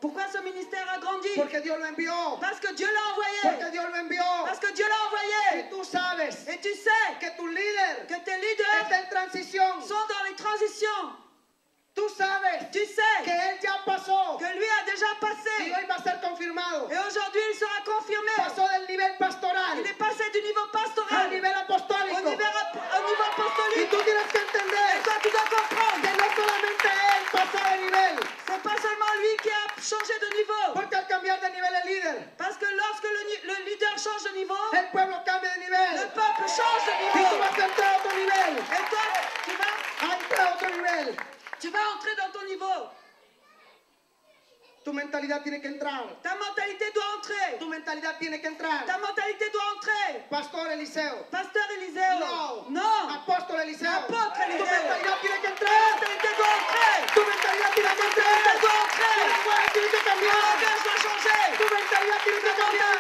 Pourquoi ce ministère a grandi? Porque Dios lo envió. Parce que Dieu l'a envoyé. Porque Dios lo envió. Parce que Dieu l'a envoyé. Y tú sabes Et tu sais que tu líder que tes leaders está en transición. sont dans les transitions. Tú sabes Tu sais que él ya pasó que lui a déjà y passé. hoy va a ser confirmado. Et aujourd'hui, il sera confirmé. Pasó del nivel pastoral Il est passé du niveau al pastoral nivel au apostólico. niveau Y apostolique. tú tienes que Et entender toi, tu dois que comprendre. no solamente él pasó de nivel, C'est pas seulement lui qui a changé de niveau. porque al cambiar de nivel el líder, Parce que lorsque le leader change de niveau, el pueblo cambia de le nivel. peuple change de Y tú niveau. vas a entrar a otro nivel. Et toi, A entrar a otro nivel. tu vas entrer dans ton niveau. Tu mentalidad tiene que entrar. Ta mentalité doit entrer. Tu mentalidad tiene que entrar. Ta mentalité doit entrer. Pastor Eliseo. Pasteur Élisée. No. Non. Apóstol Eliseo. Apôtre Tu Élisée. mentalidad tiene que Ta entrar. mentalité doit entrer. Tu mentalidad tiene que entrar. Ta doit entrer. Tu lenguaje tiene que Ton cambiar. langage doit changer. Tu mentalidad tiene que cambiar.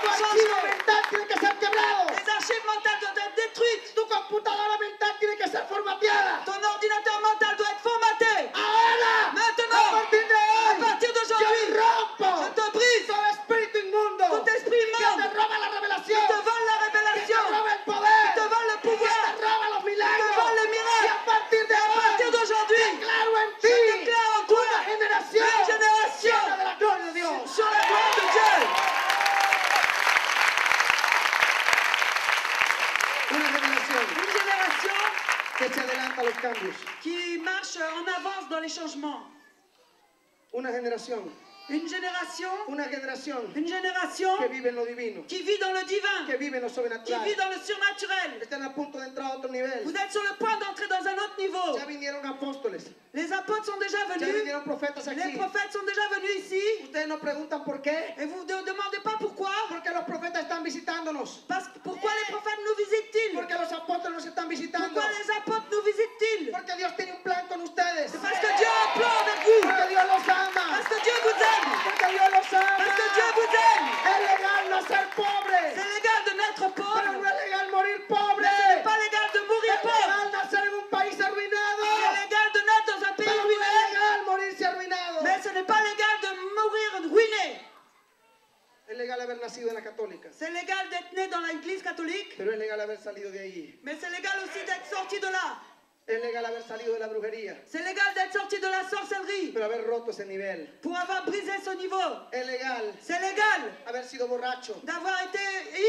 Tu archivo mental tiene que ser quebrado. Les archives mentales doivent être détruites. Tu computadora mental tiene que ser formateada. Ton ordinateur mental doit être formaté. Ahora, Maintenant, a partir de à hoy, partir yo d'aujourd'hui, rompo je te brise todo espíritu inmundo tout esprit que te immonde roba la qui revelación, te vole la que te révélation, roba el qui poder, te vole le que pouvoir, te roba los qui te milagros. vole les Y miracles. a partir de À partir hoy, d'aujourd'hui, declaro en je ti déclare en toi una generación une génération llena de la gloria de Dios. sur la gloire de Dieu. Una generación Une génération que se adelanta a los cambios. qui marche en avance dans les changements. Una generación Une génération que vive en lo divino, qui vit dans le divin, que vive en lo qui sobrenatural. vit dans le surnaturel. Están a punto de entrar a otro nivel. Vous êtes sur le point d'entrer dans un autre niveau. Ya vinieron apóstoles, Les apôtres sont déjà ya venus, vinieron profetas les aquí. prophètes sont déjà venus ici. Ustedes nos preguntan por qué. Et vous ne demandez pas pourquoi. Porque los profetas están visitándonos. Parce que pourquoi les prophètes nous visitent-ils? Porque los apóstoles nos están visitando. Pourquoi les apôtres nous visitent-ils? Porque Dios tiene un plan con ustedes. C'est parce que Dieu a un plan avec vous. Porque Dios los ama. Parce que Dieu vous aime. Porque Dios los ama. Parce que Dieu vous aime. Es legal nacer pobre. C'est légal de naître Pero pauvre. no es legal morir pobre. Mais ce n'est pas légal de mourir Es pauvre. legal nacer en un país arruinado. C'est légal de naître dans un pays Pero no es ruiné. legal morirse arruinado. Mais ce n'est pas légal de mourir ruiné. Es legal haber nacido en la católica. C'est légal d'être né dans l'église catholique. Pero es legal haber salido de ahí. Mais c'est légal aussi d'être sorti de là. Es legal haber salido de la brujería. C'est légal d'être sorti de la sorcellerie. Pero haber roto ese nivel. Pour avoir brisé ce niveau. Es legal C'est légal haber sido borracho, d'avoir été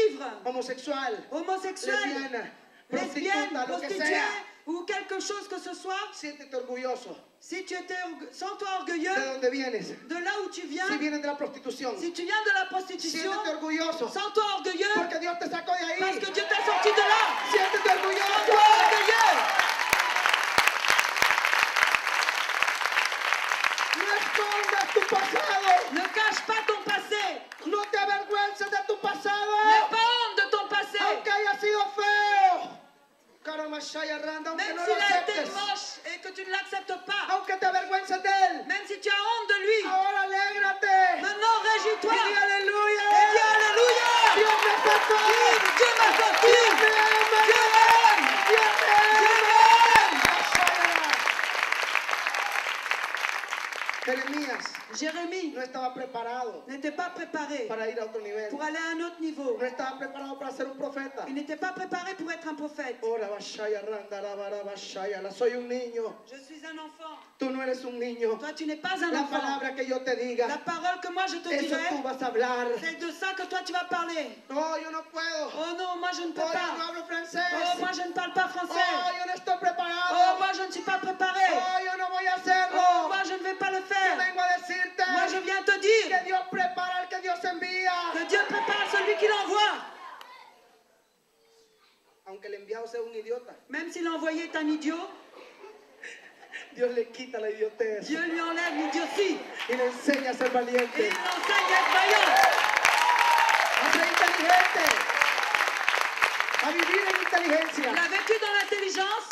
ivre, homosexual, homosexuel, lesbiana, lesbienne, prostituta, lo que prostituée sea. ou quelque chose que ce soit. Siéntete orgulloso. Si tu étais, sens-toi orgueilleux ¿De dónde vienes? de là où tu viens. Si vienes de la prostitución, Si tu viens de la prostitution, siéntete orgulloso. sens-toi orgueilleux Porque Dios te sacó de parce ahí. que Dieu t'a sorti de là. Siéntete Sens-toi orgulloso. orgueilleux. No escondas tu pasado. Ne cache pas ton passé. No te avergüences de tu pasado. N'aie pas honte de ton passé. Aunque haya sido feo. Karamashaya Randa, aunque Même no lo s'il a été aceptes. moche et que tu ne l'acceptes pas. Aunque te avergüences de él. Même si tu as honte de lui. Ahora alégrate. Maintenant, réjouis-toi. Y di aleluya. Et dis Alléluia. Dios me sacó. Dieu m'a sorti. Dios me ama. Dieu m'aime. Dios me Dieu ama. m'aime. Jeremías Jérémie no estaba preparado n'était pas préparé para ir a otro nivel. pour aller à un autre niveau. No estaba preparado para ser un profeta. Il n'était pas préparé pour être un prophète. Ora bashaya randa la bara bashaya. La soy un niño. Je suis un enfant. Tú no eres un niño. Toi, tu n'es pas un La enfant. palabra que yo te La diga, parole que moi je te eso dirai, tú vas a hablar. c'est de ça que toi tu vas parler. No, yo no puedo. Oh non, moi je ne peux Oh, yo no pas. hablo francés. Oh, moi je ne parle pas Oh, français. yo no estoy Oh, preparado. moi je ne suis pas préparé. Oh, yo no voy a Oh, hacerlo. moi je ne vais pas le Yo faire. vengo a decirte Moi je viens te dire que Dios prepara al que Dios envía. que Dieu prépare celui qui l'envoie. Aunque el enviado sea un idiota, Même si l'envoyé est un idiot, Dios le quita la idiotez Dieu lui enlève l'idiotie. y le enseña a ser Et valiente, il l'enseigne à être vaillant, a ser inteligente, a vivir en inteligencia. il a vécu dans l'intelligence,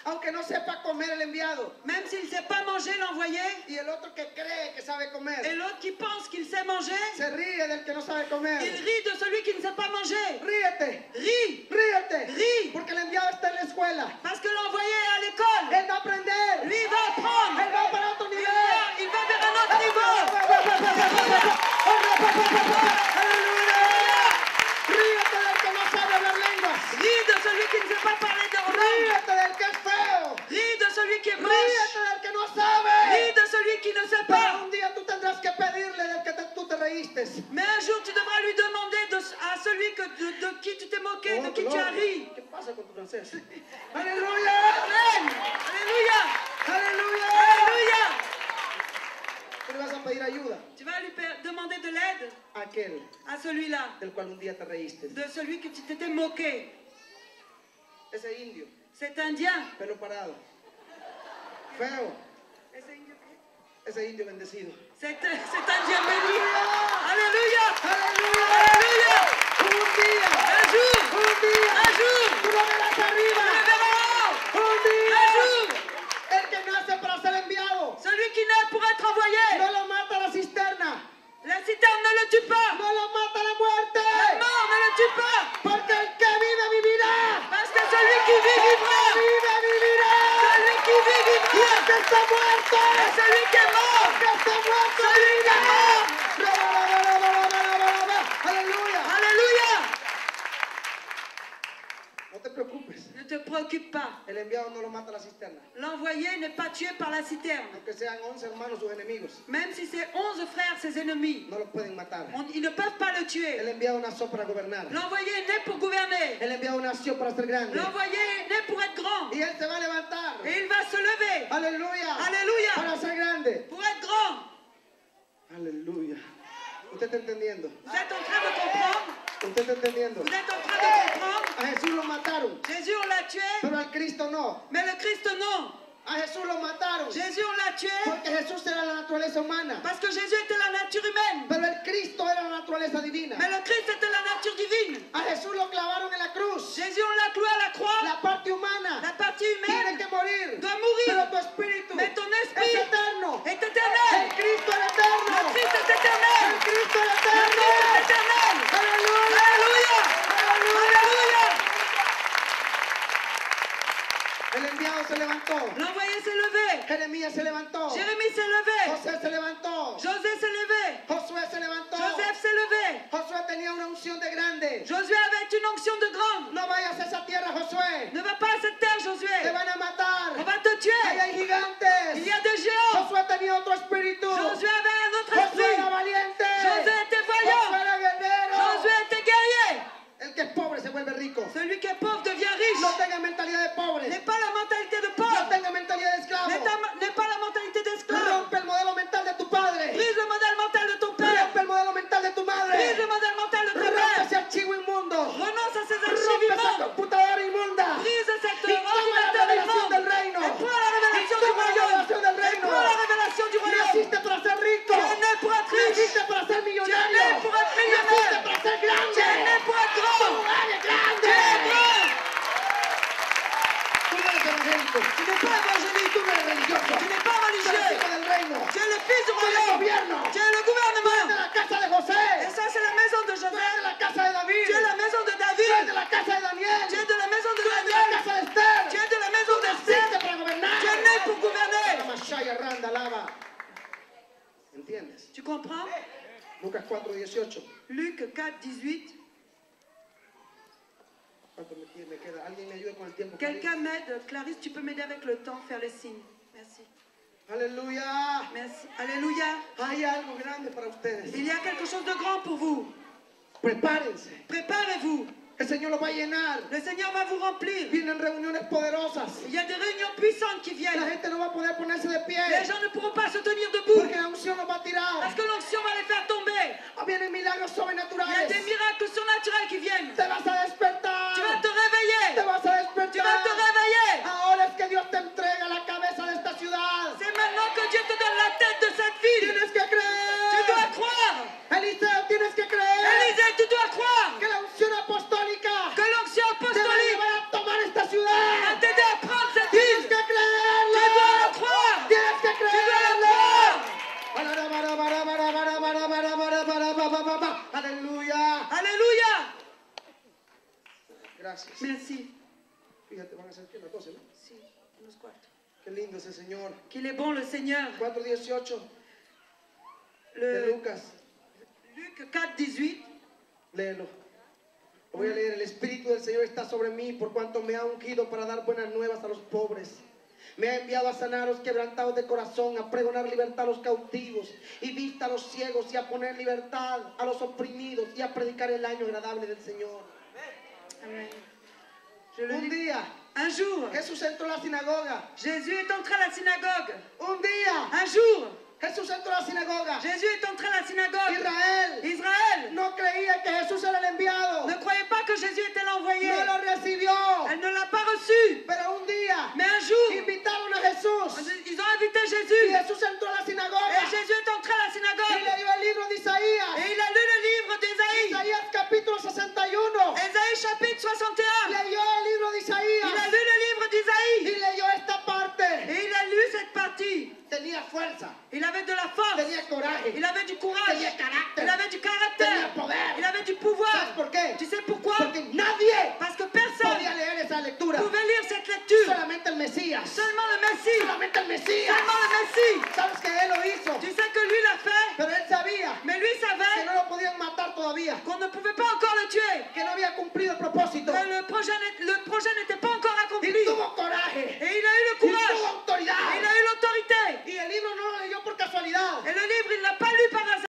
Aunque no sepa comer el enviado même s'il ne sait pas manger l'envoyé, y el otro que cree que sabe et comer l'autre qui pense qu'il sait manger, se ríe del que no sabe comer. il rit de celui qui ne sait pas manger. Ríete, Rit, ríete, rit, porque el enviado está en la escuela. parce que l'envoyé est à l'école. Él va a aprender, Lui, il va apprendre. él va para otro Il nivel. va vers un autre niveau. ¡Aleluya! Ríete del que no sabe hablar lenguas. Ris de celui qui ne sait pas parler de langue. Ríete del que es feo. Ris de celui qui est Ríete moche. del que no sabe. Ris de celui qui ne sait Pero pas. un día tú tendrás que pedirle del que tú te reíste. Mais un jour, tu devras lui demander à celui de qui tu t'es moqué, de qui tu as ri. ¿Qué pasa con tu francés? ¡Aleluya! Amen. Alléluia. ¡Aleluya! Alléluia. Tú le vas a pedir ayuda Tu vas lui demander de l'aide a aquel à celui-là, del cual un día te reíste. de celui que tu t'étais moqué. Ese indio, Cet Indien. pelo parado, feo, ese indio bendecido. Cet Indien béni. Alléluia. ¡Aleluya! Alléluia. Un día, Un jour. un día, Un jour. tú lo verás Tu arriba. le verras. Un día, Un jour. el que nace para ser enviado, Celui qui naît pour être envoyé. no lo mata la cisterna, La citerne ne le tue pas. no lo mata la muerte, La mort ne le tue pas. porque el que vive vivirá. Parce que celui qui vit vivra. Vive vivirá. Celui qui vit Y vivra. el que está muerto, Et celui qui est mort. el que está muerto Celui qui est mort. Aleluya. Alléluia. No te preocupes, Ne te préoccupe pas. el enviado no lo mata la cisterna, L'envoyé n'est pas tué par la citerne. aunque sean 11 hermanos sus enemigos, Même si c'est 11 frères, ses ennemis, no los pueden matar. ils ne peuvent pas le El tuer. enviado nació para gobernar, L'envoyé est né pour gouverner. el enviado nació para ser grande, L'envoyé est né pour être grand. y él se va a levantar. Et il va se lever. Aleluya. Alléluia. Para ser grande. Pour être grand. Aleluya. ¿Usted está entendiendo? Vous êtes en train de comprendre? ¿Usted está entendiendo? Vous êtes en train de comprendre? A Jesús lo mataron, Jésus, on l'a tué, pero al Cristo no. mais le Christ, non. A Jesús lo mataron, Jésus, on l'a tué porque Jesús era la naturaleza humana, parce que Jésus était la nature humaine. pero el Cristo era la naturaleza divina. Mais le Christ était la nature divine. A Jesús lo clavaron en la cruz. Jésus, on l'a cloué à la croix. La parte humana La partie tiene humaine que morir, doit mourir. pero tu espíritu Mais ton es esprit eterno. est El éternel. Cristo es Le eterno. Christ est El éternel. Cristo es Le eterno. Christ est éternel. Aleluya. Alléluia. Alléluia. El enviado se levantó. L'envoyé s'est levé. Jeremías se levantó. Jérémie s'est levé. José se levantó. José s'est levé. Josué se levantó. Joseph s'est levé. Josué tenía una unción de grande. Josué avait une onction de grande. No vayas a esa tierra, Josué. Ne va pas à cette terre, Te Josué. van a matar. On va te Ahí tuer. hay gigantes. Il y a des géants. Josué tenía otro espíritu. Josué avait un autre Josué esprit. era valiente. Josué était Josué voyant. era guerrero. Josué était guerrier. El que es pobre se vuelve rico. Celui qui est pauvre devient riche. No tenga mentalidad de pobre. N'est pas la mentalité de No pauvre. tenga mentalidad de esclavo. N'est pas la mentalité d'esclave. Rompe el modelo mental de tu padre. Brise le modèle mental de ton père. Rompe el modelo mental de tu Brise madre. le modèle mental de ton Rompe père. ese archivo inmundo. Renonce à ces archives Rompe esa immondes. computadora inmunda. Brise cet Y toma la ordinateur revelación immonde. del reino. Et prends la révélation Y du toma la royaume. revelación del Et reino. prends la révélation du royaume. Naciste para ser rico. Tu es né pour être riche. Naciste para ser millonario. Tu es né pour être millionnaire. Naciste para ser grande. Tu es né pour être grand. Tú eres grande. Tu es grand. Tú no eres evangélico. Tu n'es pas évangélique. Tú no eres religioso. Tu n'es pas Tú eres religieux. hijo del reino. Tu es le fils du Tú eres royaume. gobierno. Tu es le Tú eres de gouvernement. la casa de José. Et ça, c'est la maison de Tú eres de Joseph. la casa de David. Tu es la maison de Tú eres David. de la casa de Daniel. Tu es de la maison de Tú eres de la Daniel. casa de Esther. Tu es de la maison Naciste d'Esther. para gobernar. Tu es né pour gouverner. Mashaya Randa Lava. ¿Entiendes? Tu comprends? Lucas 4:18. Luc 4, 18. ¿Cuánto me queda? ¿Alguien me ayuda con el tiempo? Quelqu'un m'aide? Clarisse, tu peux m'aider avec le temps, faire le signe. Merci. Aleluya. Merci. Alléluia. Hay algo grande para ustedes. Il y a quelque chose de grand pour vous. Prepárense. Préparez-vous. El Señor lo va a llenar. Le Seigneur va vous remplir. Vienen reuniones poderosas. Il y a des réunions puissantes qui La viennent. gente no va a poder ponerse de pie. Les gens ne pourront pas se tenir debout Porque la unción los va a tirar. parce que l'onction va les faire tomber. Vienen milagros Il y a sobrenaturales. des miracles surnaturels qui viennent. Te vas a despertar. Tu vas te Te réveiller. vas a Tu vas despertar. te réveiller. Ahora es que Dios te entrega la cabeza de esta ciudad. C'est maintenant que Dieu te donne la tête de cette ville. Tienes que Tu creer. dois croire. Eliseo, tienes que creer. Élisée, tu dois croire Que la unción apostólica que l'onction te va a apostolique llevar a tomar esta va ciudad. t'aider à prendre cette Tienes ville. que Tu creerlo. dois le croire. Tienes que Tu dois le creerlo. croire. Aleluya. Alléluia. Gracias. Merci. Fíjate, van a ser que las 12, ¿no? Si, unos cuatro. Qué lindo ese Señor. Qu'il est bon le Seigneur. 4:18 de Le Lucas. Luc Luc 4, 18. Léelo. Lo voy a leer. El Espíritu del Señor está sobre mí por cuanto me ha ungido para dar buenas nuevas a los pobres. Me ha enviado a sanar a los quebrantados de corazón, a pregonar libertad a los cautivos y vista a los ciegos y a poner libertad a los oprimidos y a predicar el año agradable del Señor. Amen. Je le Un lis. día Un jour, Jesús entró a la sinagoga. Jésus est entré à la synagogue. Un día Un jour, Jesús entró a la sinagoga. Jésus est entré à la synagogue. Israel Israël no creía que Jesús era el enviado. ne croyait pas que Jésus était l'envoyé. No lo recibió. Elle ne l'a pas reçu. Pero un día Mais un jour, invitaron a Jesús. ils ont invité Y Jésus. Jesús entró a la sinagoga. Et Jésus est entré à la Y synagogue. le dio el libro de Isaías. Et il a lu le livre d'Ésaïe. Isaías capítulo 61. Ésaïe chapitre 61. Leyó el libro de Il a Isaías. lu le livre Y d'Ésaïe. leyó esta parte. Et il a lu cette partie. Tenía fuerza. Il avait de la force. Tenía coraje. Il avait du courage. Tenía carácter. Il avait du caractère. Tenía poder. Il avait du ¿Sabes pouvoir. por qué? Tu sais pourquoi? Porque nadie Parce que personne podía leer esa lectura. pouvait lire cette lecture. Solamente el Mesías. Seulement le Messie. Solamente el Mesías. Seulement le Messie. ¿Sabes que él lo hizo? Tu sais que lui l'a fait. Pero él sabía Mais lui que savait no lo podían matar todavía. qu'on ne pouvait pas encore le tuer. Que no había cumplido el propósito. Que le projet n'était